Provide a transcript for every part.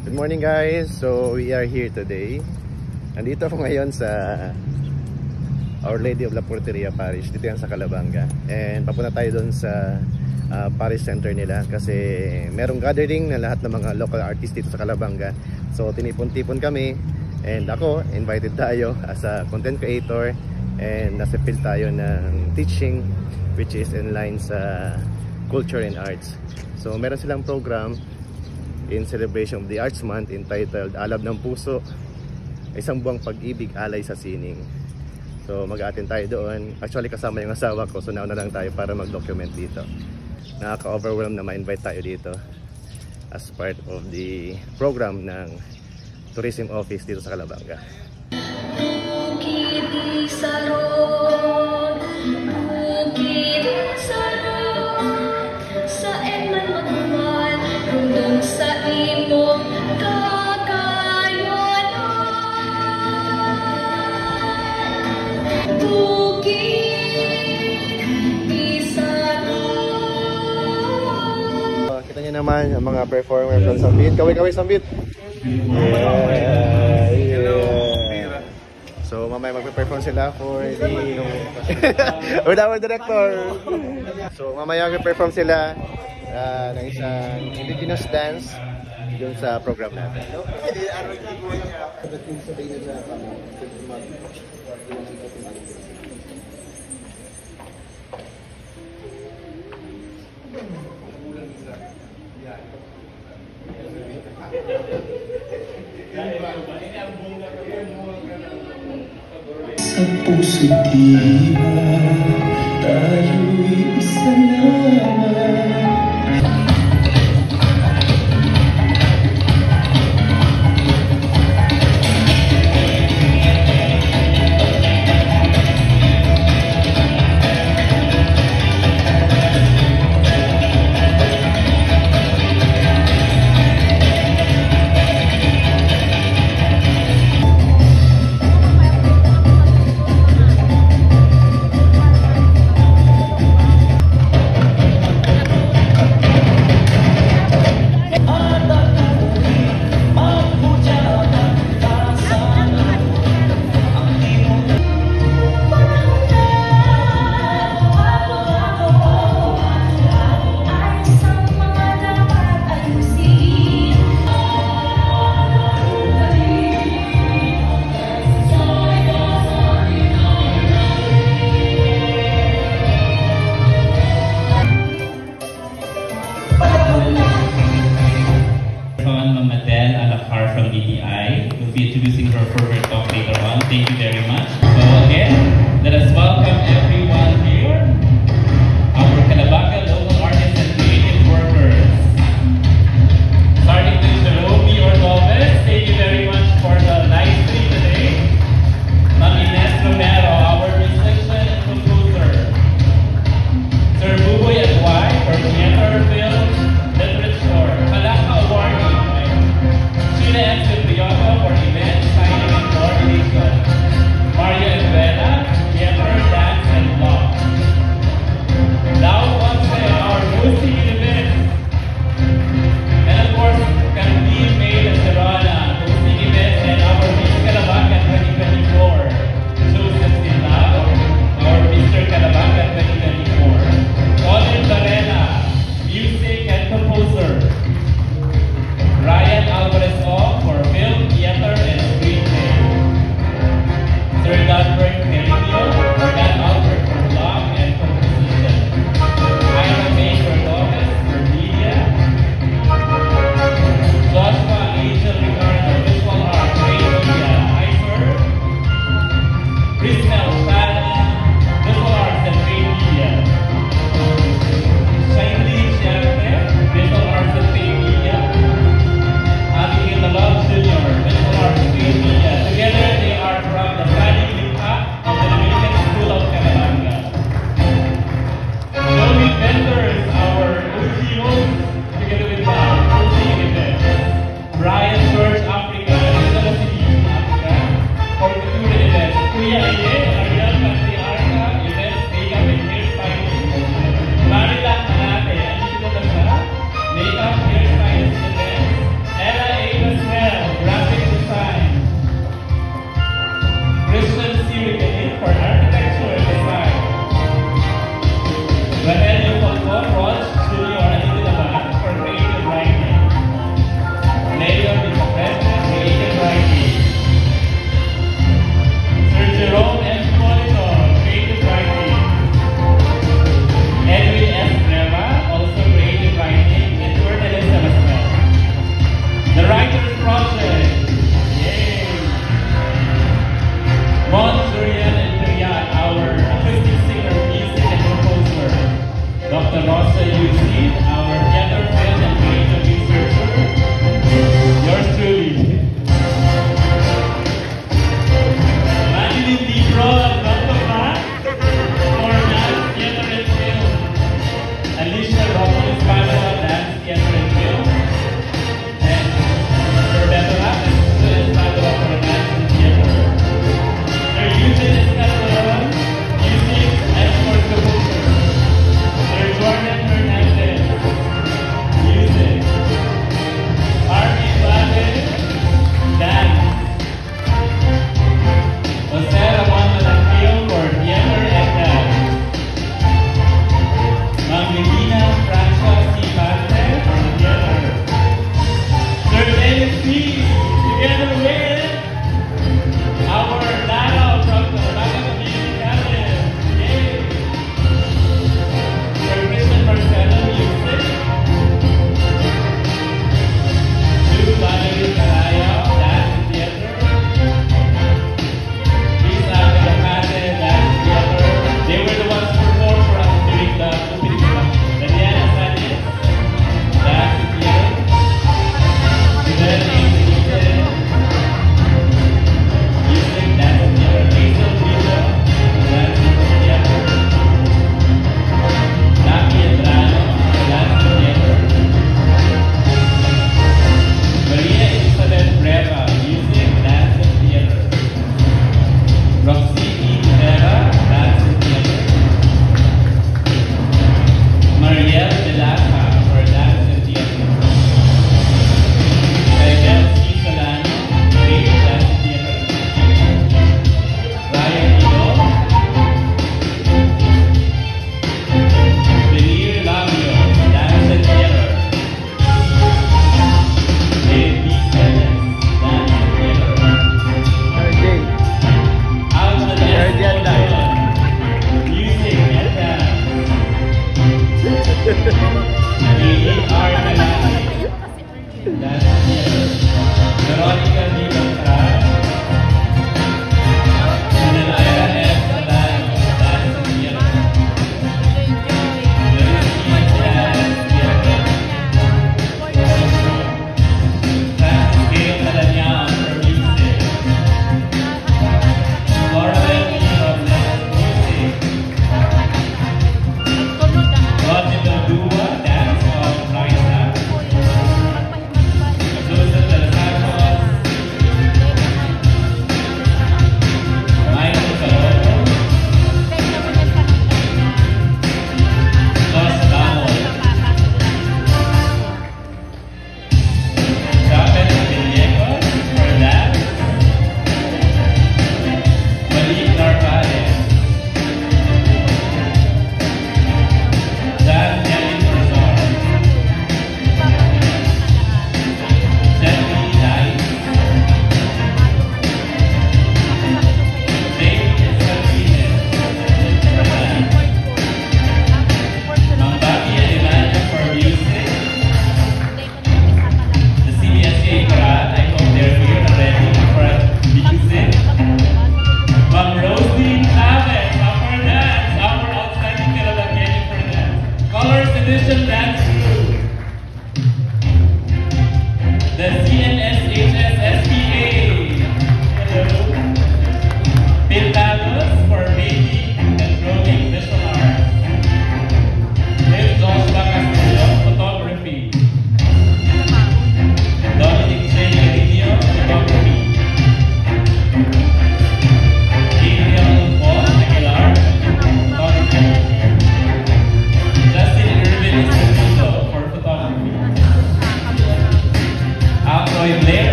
Good morning guys, so we are here today. Nandito ako ngayon sa Our Lady of La Porteria Parish, dito yan sa Calabanga. And papunta tayo doon sa Parish Center nila kasi merong gathering na lahat ng mga local artists dito sa Calabanga. So tinipon-tipon kami and ako, invited tayo as a content creator and nasa field tayo ng teaching which is in line sa culture and arts. So meron silang program in celebration of the Arts Month entitled Alab ng Puso, isang buwang pag-ibig alay sa sining. So mag-a-attend tayo doon. Actually kasama yung asawa ko, so nauna lang tayo para mag-document dito. Nakaka-overwhelm na ma-invite tayo dito as part of the program ng Tourism Office dito sa Calabanga. Kita niyo naman ang mga performers from Sambit. Kaway-kaway Sambit. Yeah. So mamaya magpe-perform sila for the with our director. So mamaya magpe-perform sila ng isang indigenous dance dun sa program natin. Sa puso't diwa, tayo'y isa naman. Will be introducing her for her talk later on. Thank you very much. So again, let us welcome everyone here, our Calabanga local artists and creative workers. Starting with Jerome Ordovez, thank you very much for the live stream today. Ma'am Ines Romero, our musician and composer. Sir Buboy Adwai, for theater, film, literature, Malaka awardee. Sheila M. Cipriano for event, signing and coordination. Maria Esvela, theater, dance,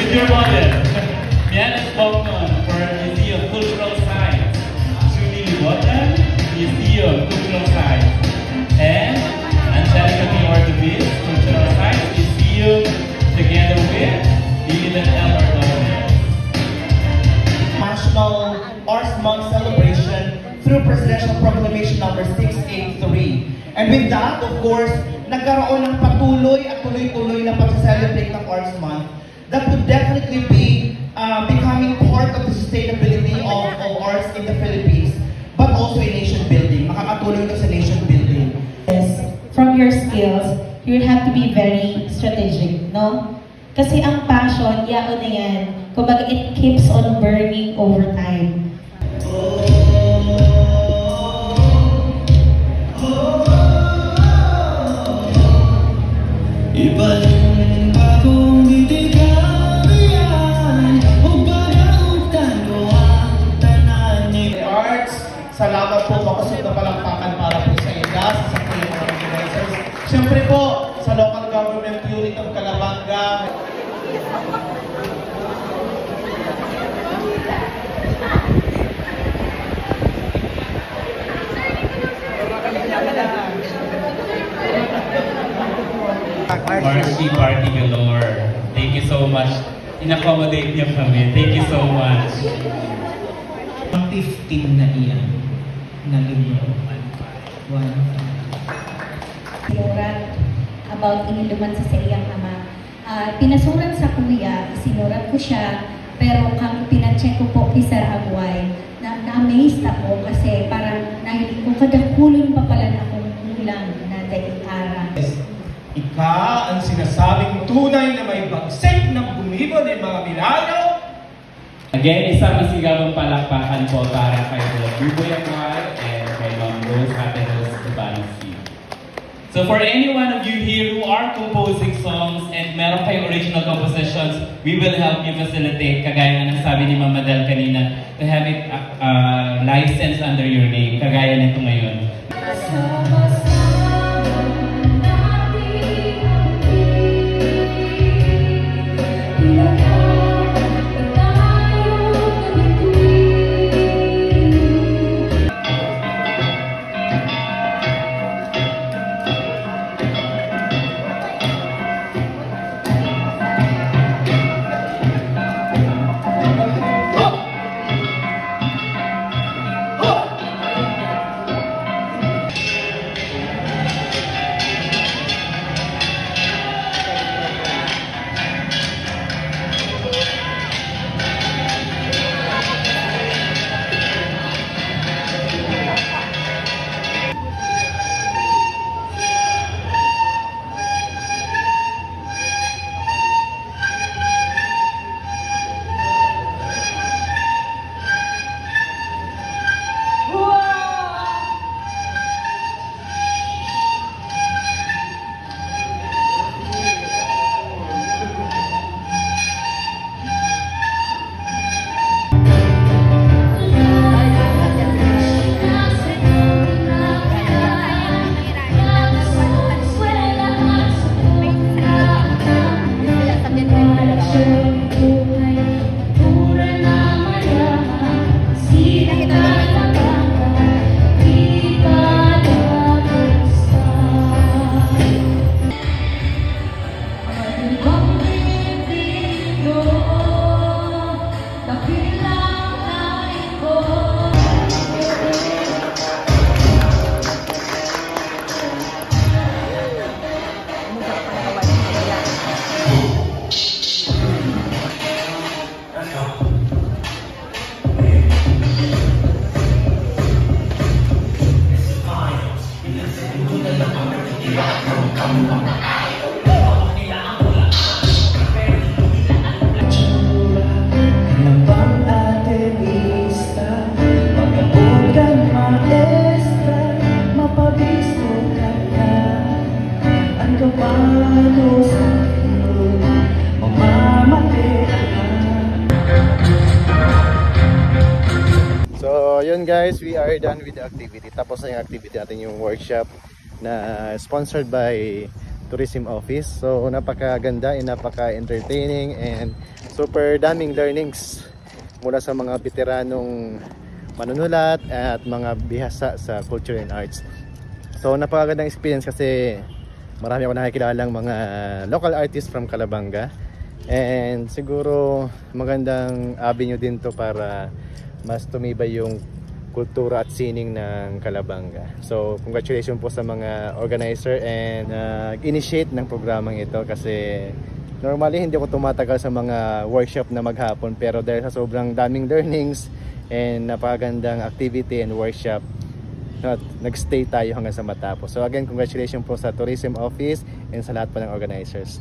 With your model. Mian is spoken for Museum Cultural Science. Julie Libotan, Museum Cultural Science. And Angelica Ortiz, Cultural Science Museum, together with Lilian L. Ordonez. National Arts Month celebration through Presidential Proclamation number 683. And with that, of course, nagkaroon ng patuloy at tuloy-tuloy na pag-celebrate ng Arts Month that would definitely be becoming part of the sustainability of arts in the Philippines, but also in nation building. Makakatulong ito sa nation building. Yes, from your skills, you have to be very strategic, no? Kasi ang passion, yaon na yan. Kumbaga, it keeps on burning over time. Ibaling bagong bibigyan o bagong tango ang tanan ni Arts, salamat po, makasot na palakpakan para po sa IDAS, sa mga organizers. Siyempre po, sa local government unit of Calabanga. Party galore. Thank you so much. In-accommodate niyo kami. Thank you so much. 15 na iyan na lumuan. Sinurat about iniluman sa iyang ama. Pinasurat sa kuya, sinurat ko siya, pero kung pinacheck ko po kay Sir Agway, na-amazed ako kasi parang nahilig ko kadakulon pa pala na akong kulang na daikara. Ika ang sinasabing tunay na may bagsik ng bumibo ng mga milagro. Again, isang masigabang palakpakan po para kay Buboy Aguay and kay Ma'am Rose Ate Rose Ubanski. So for any one of you here who are composing songs and meron kayong original compositions, we will help you facilitate, kagaya nga ng sabi ni Ma'am Madel kanina, to have it licensed under your name, kagaya nito ngayon. So yun guys, we are done with the activity. Tapos na yung activity natin, yung workshop na sponsored by Tourism Office. So napakaganda and napaka-entertaining and super daming learnings mula sa mga veteranong manunulat at mga bihasa sa culture and arts. So napakagandang experience kasi marami ako nakikilalang mga local artists from Calabanga, and siguro magandang avenue din to para mas tumibay yung kultura at sining ng Calabanga. So congratulations po sa mga organizer and initiate ng programang ito, kasi normally hindi ako tumatagal sa mga workshop na maghapon, pero dahil sa sobrang daming learnings and napakagandang activity and workshop, nagstay tayo hanggang sa matapos. So again, congratulations po sa Tourism Office and sa lahat po ng organizers.